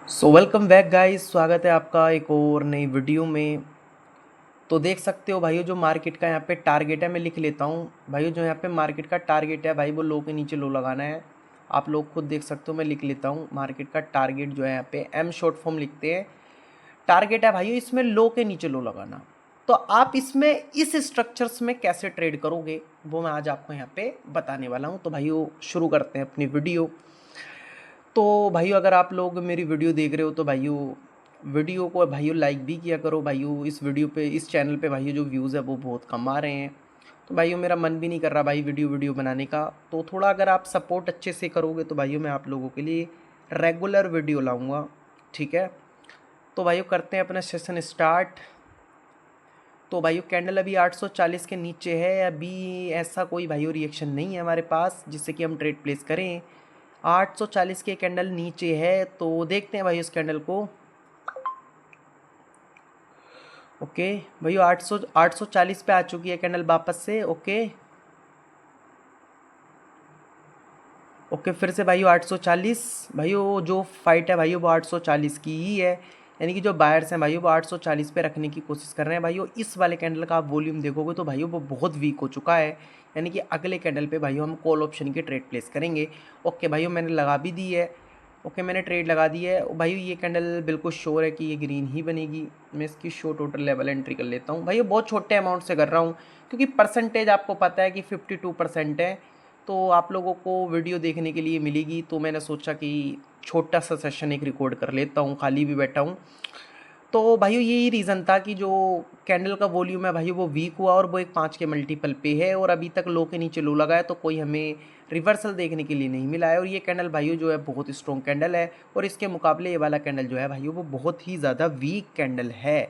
So welcome back guys, स्वागत है आपका एक और नई वीडियो में। तो देख सकते हो भाइयों, जो मार्केट का यहाँ पे टारगेट है मैं लिख लेता हूँ। भाइयों जो यहाँ पे मार्केट का टारगेट है भाई, वो लो के नीचे लो लगाना है। आप लोग खुद देख सकते हो, मैं लिख लेता हूँ। मार्केट का टारगेट जो है यहाँ पे एम शॉर्ट फॉर्म लिखते हैं। टारगेट है भाइयों इसमें लो के नीचे लो लगाना। तो आप इसमें इस स्ट्रक्चर्स में कैसे ट्रेड करोगे वो मैं आज आपको यहाँ पे बताने वाला हूँ। तो भाइयों शुरू करते हैं अपनी वीडियो। तो भाइयों अगर आप लोग मेरी वीडियो देख रहे हो तो भाइयों वीडियो को भाइयों लाइक भी किया करो। भाइयों इस वीडियो पे, इस चैनल पे भाइयों जो व्यूज़ है वो बहुत कम आ रहे हैं। तो भाइयों मेरा मन भी नहीं कर रहा भाई वीडियो बनाने का। तो थोड़ा अगर आप सपोर्ट अच्छे से करोगे तो भाइयों मैं आप लोगों के लिए रेगुलर वीडियो लाऊंगा, ठीक है। तो भाइयों करते हैं अपना सेशन स्टार्ट। तो भाइयों कैंडल अभी 840 के नीचे है। अभी ऐसा कोई भाइयों रिएक्शन नहीं है हमारे पास जिससे कि हम ट्रेड प्लेस करें। 840 के कैंडल नीचे है, तो देखते हैं भाई इस कैंडल को। ओके भाई 840 पे आ चुकी है कैंडल वापस से। ओके ओके फिर से भाइयों 840। भाइयों जो फाइट है भाइयों वो 840 की ही है, यानी कि जो बायर्स हैं भाइयों वो 840 पे रखने की कोशिश कर रहे हैं। भाइयों इस वाले कैंडल का आप वॉल्यूम देखोगे तो भाइयों वो बहुत वीक हो चुका है, यानी कि अगले कैंडल पे भाइयों हम कॉल ऑप्शन की ट्रेड प्लेस करेंगे। ओके भाइयों मैंने लगा भी दी है। ओके मैंने ट्रेड लगा दी है भाइयों। ये कैंडल बिल्कुल श्योर है कि ये ग्रीन ही बनेगी। मैं इसकी शो टोटल लेवल एंट्री कर लेता हूँ। भाइयों बहुत छोटे अमाउंट से कर रहा हूँ क्योंकि परसेंटेज आपको पता है कि 52% है। तो आप लोगों को वीडियो देखने के लिए मिलेगी, तो मैंने सोचा कि छोटा सा सेशन एक रिकॉर्ड कर लेता हूँ, खाली भी बैठा हूँ। तो भाइयों यही रीज़न था कि जो कैंडल का वॉल्यूम है भाइयों वो वीक हुआ और वो एक 5 के मल्टीपल पे है और अभी तक लो के नीचे लो लगा है, तो कोई हमें रिवर्सल देखने के लिए नहीं मिला है। और ये कैंडल भाइयों जो है बहुत स्ट्रॉन्ग कैंडल है और इसके मुकाबले ये वाला कैंडल जो है भाइयों वो बहुत ही ज़्यादा वीक कैंडल है।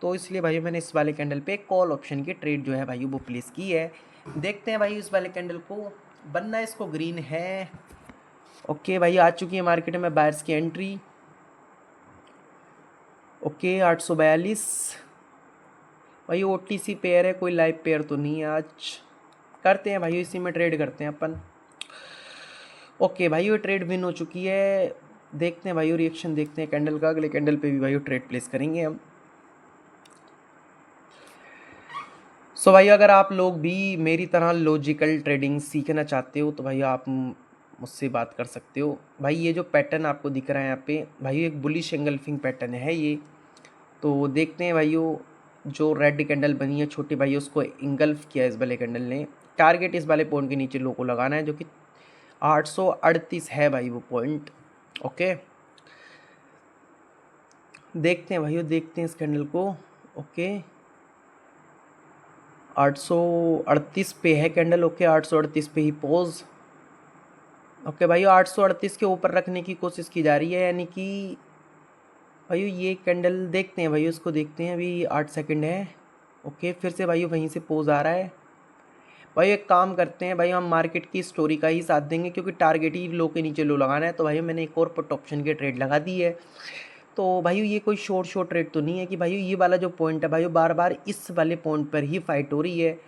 तो इसलिए भाइयों मैंने इस वाले कैंडल पे कॉल ऑप्शन की ट्रेड जो है भाइयों वो प्लेस की है। देखते हैं भाई इस वाले कैंडल को बनना, इसको ग्रीन है। ओके भाई आ चुकी है मार्केट में बायर्स की एंट्री। ओके 842। भाई OTC पेयर है, कोई लाइव पेयर तो नहीं है आज। करते हैं भाई इसी में ट्रेड करते हैं अपन। ओके भाई ये ट्रेड विन हो चुकी है। देखते हैं भाई रिएक्शन देखते हैं कैंडल का। अगले कैंडल पे भी भाई ट्रेड प्लेस करेंगे हम। सो भाई अगर आप लोग भी मेरी तरह लॉजिकल ट्रेडिंग सीखना चाहते हो तो भाई आप मुझसे बात कर सकते हो। भाई ये जो पैटर्न आपको दिख रहा है यहाँ पे भाई एक बुलिश एंगल्फिंग पैटर्न है ये। तो देखते हैं भाइयों जो रेड कैंडल बनी है छोटे भाई उसको इंगल्फ किया इस वाले कैंडल ने। टारगेट इस वाले पॉइंट के नीचे लो को लगाना है जो कि 838 है भाई वो पॉइंट। ओके देखते हैं भाइयों, देखते हैं इस कैंडल को। ओके 838 पे है कैंडल। ओके 838 पे ही पोज। ओके भाइयों 838 के ऊपर रखने की कोशिश की जा रही है, यानी कि भाइयों ये कैंडल देखते हैं भाइयों, इसको देखते हैं। अभी 8 सेकंड है। ओके फिर से भाइयों वहीं से पोज आ रहा है। भाई एक काम करते हैं भाई, हम मार्केट की स्टोरी का ही साथ देंगे क्योंकि टारगेट ही लो के नीचे लो लगाना है। तो भाई मैंने एक और पुट ऑप्शन की ट्रेड लगा दी है। तो भाई ये कोई शॉर्ट ट्रेड तो नहीं है कि भाई ये वाला जो पॉइंट है भाई बार बार इस वाले पॉइंट पर ही फाइट हो रही है।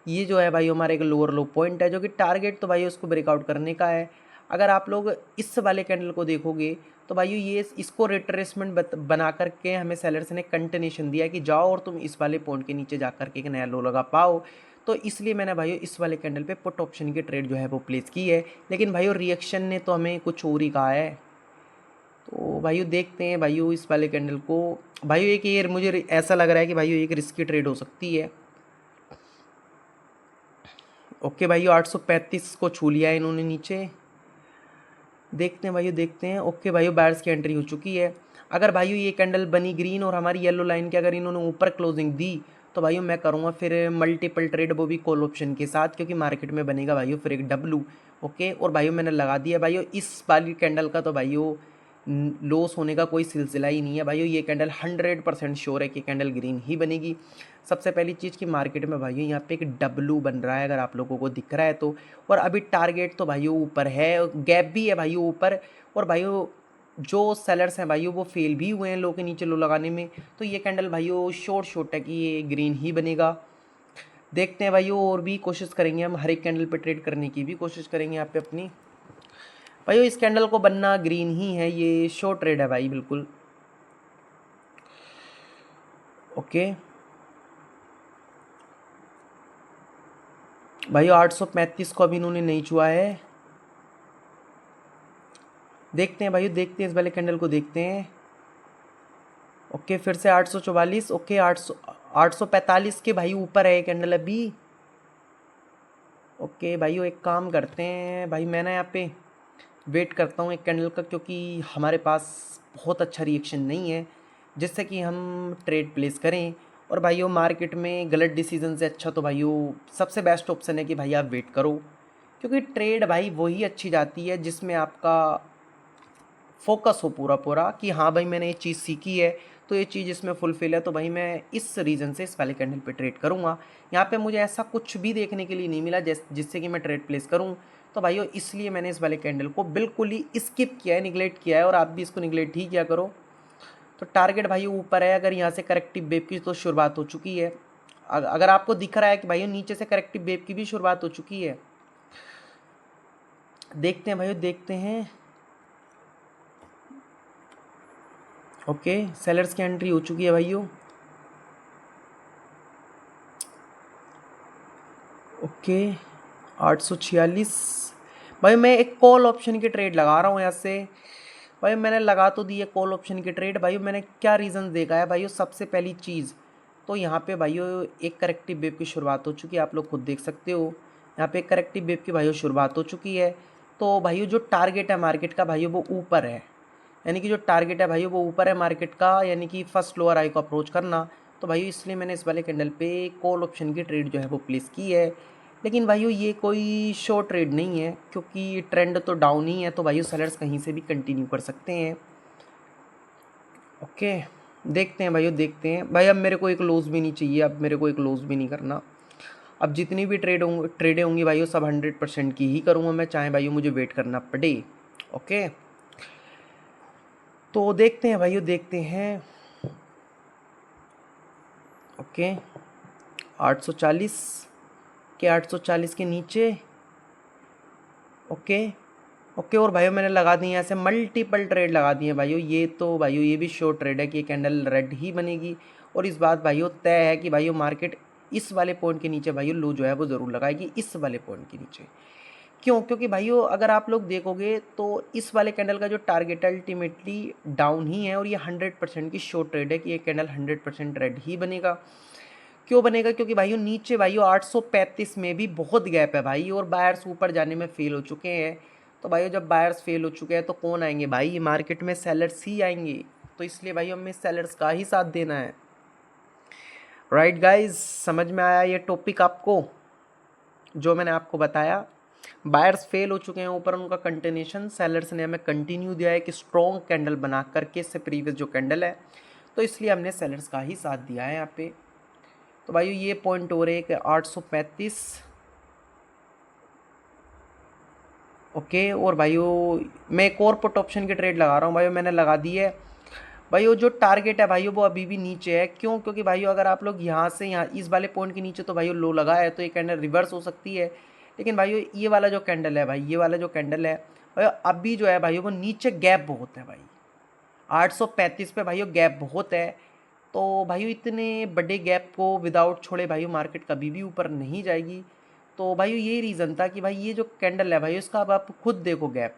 ये जो है भाई हमारा एक लोअर लो पॉइंट है जो कि टारगेट तो भाई उसको ब्रेकआउट करने का है। अगर आप लोग इस वाले कैंडल को देखोगे तो भाई ये इसको रिट्रेसमेंट बना करके हमें सेलर्स ने कंटिन्यूशन दिया कि जाओ और तुम इस वाले पॉइंट के नीचे जा करके एक नया लो लगा पाओ। तो इसलिए मैंने भाइयों इस वाले कैंडल पे पुट ऑप्शन की ट्रेड जो है वो प्लेस की है। लेकिन भाइयों रिएक्शन ने तो हमें कुछ और ही कहा है। तो भाइयों देखते हैं भाइयों इस वाले कैंडल को। भाइयों एक ये मुझे ऐसा लग रहा है कि भाइयों एक रिस्की ट्रेड हो सकती है। ओके भाइयों 835 को छू लिया है इन्होंने नीचे। देखते हैं भाइयों, देखते हैं। ओके भाइयों बायर्स की एंट्री हो चुकी है। अगर भाइयों ये कैंडल बनी ग्रीन और हमारी येलो लाइन के अगर इन्होंने ऊपर क्लोजिंग दी तो भाइयों मैं करूँगा फिर मल्टीपल ट्रेड, वो भी कॉल ऑप्शन के साथ, क्योंकि मार्केट में बनेगा भाइयों फिर एक डब्लू। ओके और भाइयों मैंने लगा दिया भाइयों इस वाली कैंडल का। तो भाइयों लॉस होने का कोई सिलसिला ही नहीं है भाइयों। ये कैंडल 100% श्योर है कि कैंडल ग्रीन ही बनेगी। सबसे पहली चीज़ कि मार्केट में भाइयों यहाँ पे एक डब्लू बन रहा है अगर आप लोगों को दिख रहा है तो। और अभी टारगेट तो भाइयों ऊपर है, गैप भी है भाइयों ऊपर। और भाइयों जो सेलर्स हैं भाइयों वो फेल भी हुए हैं लो के नीचे लो लगाने में। तो ये कैंडल भाइयों शॉर्ट है कि ये ग्रीन ही बनेगा। देखते हैं भाइयों और भी कोशिश करेंगे हम, हर एक कैंडल पे ट्रेड करने की भी कोशिश करेंगे यहाँ पे अपनी। भाई इस कैंडल को बनना ग्रीन ही है, ये शॉर्ट ट्रेड है भाई बिल्कुल। ओके भाई 835 को अभी इन्होंने नहीं छुआ है। देखते हैं भाई, देखते हैं इस वाले कैंडल को देखते हैं। ओके फिर से 844। ओके 845 के भाई ऊपर है ये कैंडल अभी। ओके भाई एक काम करते हैं भाई, मैं ना यहाँ पे वेट करता हूँ एक कैंडल का, क्योंकि हमारे पास बहुत अच्छा रिएक्शन नहीं है जिससे कि हम ट्रेड प्लेस करें। और भाइयों मार्केट में गलत डिसीजन से अच्छा तो भाइयों सबसे बेस्ट ऑप्शन है कि भाई आप वेट करो, क्योंकि ट्रेड भाई वही अच्छी जाती है जिसमें आपका फोकस हो पूरा पूरा कि हाँ भाई मैंने ये चीज़ सीखी है, तो ये चीज़ इसमें फुलफिल है, तो भाई मैं इस रीज़न से इस वाले कैंडल पे ट्रेड करूँगा। यहाँ पे मुझे ऐसा कुछ भी देखने के लिए नहीं मिला जिससे कि मैं ट्रेड प्लेस करूँ, तो भाइयों इसलिए मैंने इस वाले कैंडल को बिल्कुल ही स्किप किया है, निगलेक्ट किया है, और आप भी इसको निगलेक्ट ही किया करो। तो टारगेट भाई ऊपर है, अगर यहाँ से करेक्टिव वेव की तो शुरुआत हो चुकी है। अगर आपको दिख रहा है कि भाई नीचे से करेक्टिव वेव की भी शुरुआत हो चुकी है, देखते हैं भाई देखते हैं। ओके सेलर्स की एंट्री हो चुकी है भाइयों। ओके 846 भाई मैं एक कॉल ऑप्शन की ट्रेड लगा रहा हूँ यहाँ से। भाई मैंने लगा तो दी है कॉल ऑप्शन की ट्रेड। भाई मैंने क्या रीज़न देखा है भाइयों, सबसे पहली चीज़ तो यहाँ पे भाइयों एक करेक्टिव वेव की शुरुआत हो चुकी है, आप लोग खुद देख सकते हो। यहाँ पे एक करेक्टिव वेव की भाइयों शुरुआत हो चुकी है। तो भाइयों जो टारगेट है मार्केट का भाइयों वो ऊपर है, यानी कि जो टारगेट है भाइयों वो ऊपर है मार्केट का, यानी कि फर्स्ट लोअर आई को अप्रोच करना। तो भाइयों इसलिए मैंने इस वाले कैंडल पे कॉल ऑप्शन की ट्रेड जो है वो प्लेस की है। लेकिन भाइयों ये कोई शॉर्ट ट्रेड नहीं है, क्योंकि ट्रेंड तो डाउन ही है, तो भाइयों सेलर्स कहीं से भी कंटिन्यू कर सकते हैं। ओके देखते हैं भाइयों देखते हैं। भाई अब मेरे को एक लॉस भी नहीं चाहिए, अब मेरे को एक लॉस भी नहीं करना। अब जितनी भी ट्रेडें होंगी भाइयों सब 100% की ही करूँगा मैं, चाहे भाइयों मुझे वेट करना पड़े। ओके तो देखते हैं भाइयों देखते हैं। ओके 840 के 840 के नीचे। ओके ओके और भाइयों मैंने लगा दी ऐसे मल्टीपल ट्रेड लगा दिए भाइयों। ये तो भाइयों ये भी शॉर्ट ट्रेड है कि ये कैंडल रेड ही बनेगी, और इस बात भाइयों तय है कि भाइयों मार्केट इस वाले पॉइंट के नीचे भाइयों लो जो है वो ज़रूर लगाएगी, इस वाले पॉइंट के नीचे। क्यों? क्योंकि भाइयों अगर आप लोग देखोगे तो इस वाले कैंडल का जो टारगेट है अल्टीमेटली डाउन ही है, और ये 100% की शॉर्ट ट्रेड है कि ये कैंडल 100% रेड ही बनेगा। क्यों बनेगा? क्योंकि भाइयों नीचे भाइयों 835 में भी बहुत गैप है भाई, और बायर्स ऊपर जाने में फेल हो चुके हैं। तो भाइयों जब बायर्स फेल हो चुके हैं तो कौन आएंगे भाई? मार्केट में सेलर्स ही आएंगे। तो इसलिए भाई हमें सेलर्स का ही साथ देना है। राइट गाइज, समझ में आया ये टॉपिक आपको जो मैंने आपको बताया? बायर्स फेल हो चुके हैं ऊपर, उनका कंटिन्यूशन सेलर्स ने हमें कंटिन्यू दिया है कि स्ट्रॉन्ग कैंडल बना करके इससे प्रीवियस जो कैंडल है, तो इसलिए हमने सेलर्स का ही साथ दिया है यहाँ पे। तो भाई ये पॉइंट हो रहे हैं कि 835। ओके और भाइयों मैं एक और पुट ऑप्शन की ट्रेड लगा रहा हूँ भाइयों, मैंने लगा दी है। भाइयों जो टारगेट है भाइयों वो अभी भी नीचे है। क्यों? क्योंकि भाइयों अगर आप लोग यहाँ से यहाँ इस वाले पॉइंट के नीचे तो भाइयों लो लगा है, तो ये कैंडल रिवर्स हो सकती है। लेकिन भाइयों ये वाला जो कैंडल है भाई, ये वाला जो कैंडल है भाई अभी जो है भाइयों वो नीचे गैप बहुत है भाई, 835 पे भाइयों गैप बहुत है। तो भाइयों इतने बड़े गैप को विदाउट छोड़े भाइयों मार्केट कभी भी ऊपर नहीं जाएगी। तो भाइयों यही रीज़न था कि भाई ये जो कैंडल है भाई इसका अब आप खुद देखो गैप,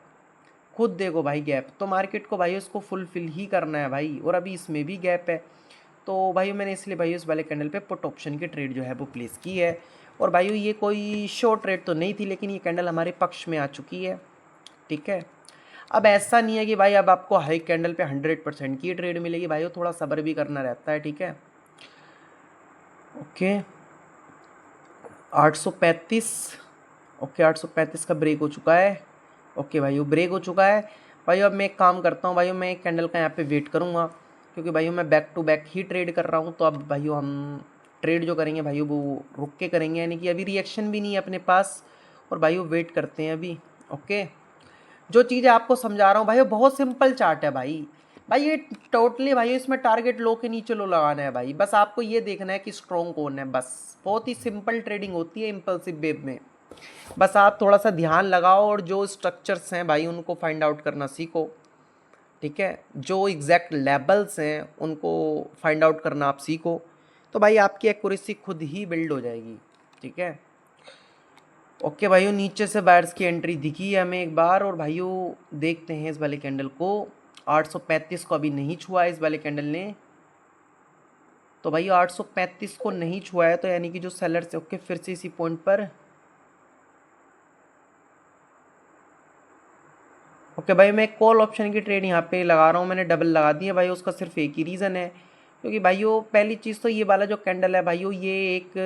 खुद देखो भाई गैप, तो मार्केट को भाई उसको फुलफिल ही करना है भाई, और अभी इसमें भी गैप है। तो भाइयों मैंने इसलिए भाई इस वाले कैंडल पे पुट ऑप्शन की ट्रेड जो है वो प्लेस की है। और भाइयों ये कोई शॉर्ट ट्रेड तो नहीं थी, लेकिन ये कैंडल हमारे पक्ष में आ चुकी है। ठीक है, अब ऐसा नहीं है कि भाई अब आपको हाई कैंडल पे 100% की ट्रेड मिलेगी भाइयों, थोड़ा सब्र भी करना रहता है। ठीक है ओके 835। ओके 835 का ब्रेक हो चुका है। ओके भाइयों ब्रेक हो चुका है। भाइयों अब मैं एक काम करता हूँ भाइयों, मैं एक कैंडल का यहाँ पे वेट करूँगा, क्योंकि भाइयों मैं बैक टू बैक ही ट्रेड कर रहा हूँ। तो अब भाइयों हम ट्रेड जो करेंगे भाइयों वो रुक के करेंगे, यानी कि अभी रिएक्शन भी नहीं है अपने पास, और भाइयों वेट करते हैं अभी। ओके जो चीज़ें आपको समझा रहा हूँ भाई बहुत सिंपल चार्ट है भाई। भाई ये टोटली भाई इसमें टारगेट लो के नीचे लो लगाना है भाई, बस आपको ये देखना है कि स्ट्रॉन्ग कौन है, बस बहुत ही सिंपल ट्रेडिंग होती है इम्पल्सिव वेव में। बस आप थोड़ा सा ध्यान लगाओ और जो स्ट्रक्चर्स हैं भाई उनको फाइंड आउट करना सीखो, ठीक है। जो एग्जैक्ट लेवल्स हैं उनको फाइंड आउट करना आप सीखो, तो भाई आपकी एक्यूरेसी खुद ही बिल्ड हो जाएगी, ठीक है। ओके भाइयों, नीचे से बायर्स की एंट्री दिखी है हमें एक बार, और भाइयों देखते हैं इस वाले कैंडल को। 835 को अभी नहीं छुआ है इस वाले कैंडल ने, तो भाइयों 835 को नहीं छुआ है, तो यानी कि जो सेलर्स है ओके फिर से इसी पॉइंट पर। ओके भाई, मैं कॉल ऑप्शन की ट्रेड यहाँ पे लगा रहा हूँ, मैंने डबल लगा दी है भाई। उसका सिर्फ एक ही रीज़न है, क्योंकि भाइयों पहली चीज़ तो ये वाला जो कैंडल है भाइयों ये एक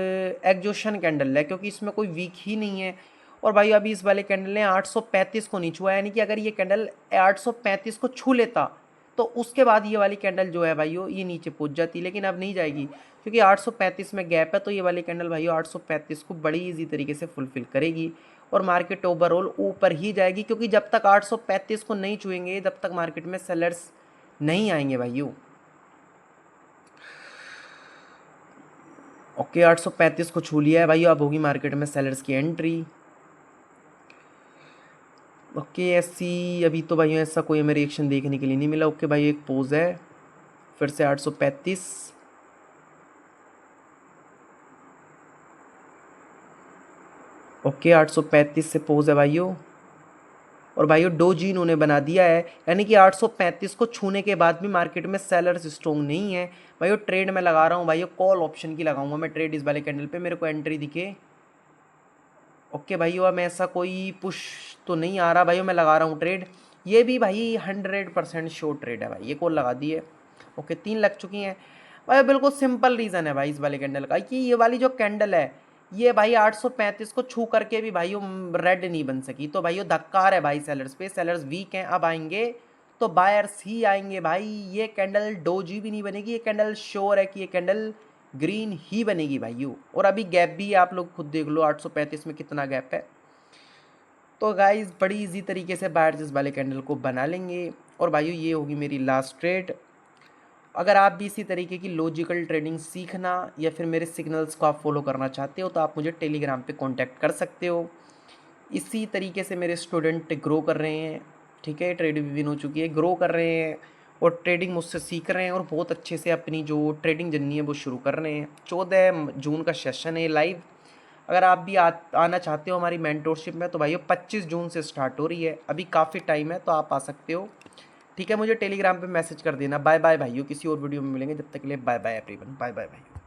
एग्जॉशन कैंडल है, क्योंकि इसमें कोई वीक ही नहीं है। और भाई अभी इस वाले कैंडल ने 835 को नहीं छुआ, यानी कि अगर ये कैंडल 835 को छू लेता तो उसके बाद ये वाली कैंडल जो है भाइयों ये नीचे पहुंच जाती, लेकिन अब नहीं जाएगी क्योंकि 835 में गैप है। तो ये वाली कैंडल भाइयों 835 को बड़ी इजी तरीके से फुलफिल करेगी और मार्केट ओवरऑल ऊपर ही जाएगी, क्योंकि जब तक 835 को नहीं छुएंगे तब तक मार्केट में सेलर्स नहीं आएंगे भाइयों। ओके 835 को छू लिया है भाइयों, अब होगी मार्केट में सेलर्स की एंट्री। ओके ऐसी अभी तो भाइयों ऐसा कोई हमें रिएक्शन देखने के लिए नहीं मिला। ओके भाई एक पोज है फिर से 835। ओके 835 से पोज है भाइयों, और भाइयों डोजी इन्होंने बना दिया है, यानी कि 835 को छूने के बाद भी मार्केट में सेलर्स स्ट्रॉन्ग नहीं है भाइयों। ट्रेड में लगा रहा हूँ भाइयों, कॉल ऑप्शन की लगाऊंगा मैं ट्रेड इस वाले कैंडल पे, मेरे को एंट्री दिखे। ओके भाइयों अब ऐसा कोई पुश तो नहीं आ रहा भाइयों, मैं लगा रहा हूँ ट्रेड। ये भी भाई 100% श्योर ट्रेड है भाई, ये कॉल लगा दी है। ओके 3 लग चुकी हैं भाई। बिल्कुल सिंपल रीज़न है भाई इस वाले कैंडल का, कि ये वाली जो कैंडल है ये भाई 835 को छू करके भी भाइयों रेड नहीं बन सकी, तो भाइयों धक्कार है भाई सेलर्स पे। सेलर्स वीक हैं, अब आएंगे तो बायर्स ही आएंगे भाई। ये कैंडल डोजी भी नहीं बनेगी, ये कैंडल श्योर है कि ये कैंडल ग्रीन ही बनेगी भाइयों। और अभी गैप भी आप लोग खुद देख लो 835 में कितना गैप है। तो गाइस बड़ी इजी तरीके से बायर्स इस वाले कैंडल को बना लेंगे। और भाइयों ये होगी मेरी लास्ट ट्रेड। अगर आप भी इसी तरीके की लॉजिकल ट्रेडिंग सीखना या फिर मेरे सिग्नल्स को आप फॉलो करना चाहते हो तो आप मुझे टेलीग्राम पे कांटेक्ट कर सकते हो। इसी तरीके से मेरे स्टूडेंट ग्रो कर रहे हैं, ठीक है। ट्रेड भी विन हो चुकी है, ग्रो कर रहे हैं और ट्रेडिंग मुझसे सीख रहे हैं और बहुत अच्छे से अपनी जो ट्रेडिंग जर्नी है वो शुरू कर रहे हैं। 14 जून का सेशन है लाइव। अगर आप भी आना चाहते हो हमारी मेंटोरशिप में तो भाइयों 25 जून से स्टार्ट हो रही है, अभी काफ़ी टाइम है तो आप आ सकते हो, ठीक है। मुझे टेलीग्राम पे मैसेज कर देना। बाय बाय भाइयों, किसी और वीडियो में मिलेंगे, जब तक के लिए bye bye everyone, bye bye भाई।